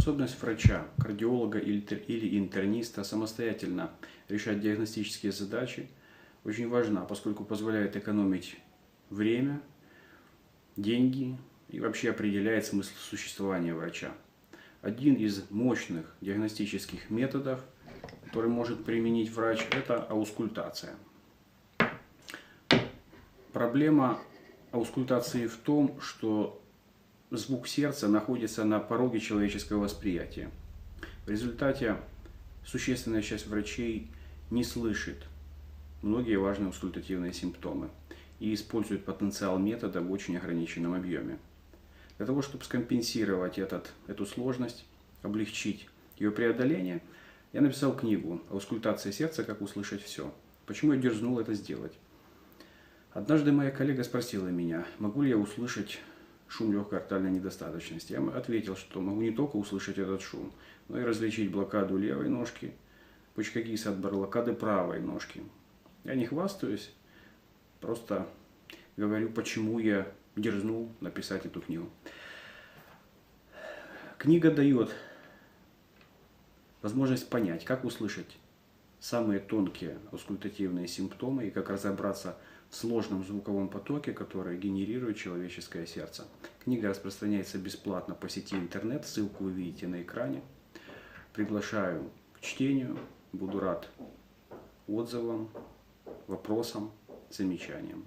Способность врача, кардиолога или интерниста самостоятельно решать диагностические задачи очень важна, поскольку позволяет экономить время, деньги и вообще определяет смысл существования врача. Один из мощных диагностических методов, который может применить врач, это аускультация. Проблема аускультации в том, что звук сердца находится на пороге человеческого восприятия. В результате существенная часть врачей не слышит многие важные аускультативные симптомы и использует потенциал метода в очень ограниченном объеме. Для того, чтобы скомпенсировать эту сложность, облегчить ее преодоление, я написал книгу «Аускультация сердца. Как услышать все». Почему я дерзнул это сделать? Однажды моя коллега спросила меня, могу ли я услышать шум легкой артальной недостаточности. Я ответил, что могу не только услышать этот шум, но и различить блокаду левой ножки, почкагиса блокады правой ножки. Я не хвастаюсь, просто говорю, почему я дерзнул написать эту книгу. Книга дает возможность понять, как услышать самые тонкие аускультативные симптомы и как разобраться в сложном звуковом потоке, который генерирует человеческое сердце. Книга распространяется бесплатно по сети интернет, ссылку вы видите на экране. Приглашаю к чтению, буду рад отзывам, вопросам, замечаниям.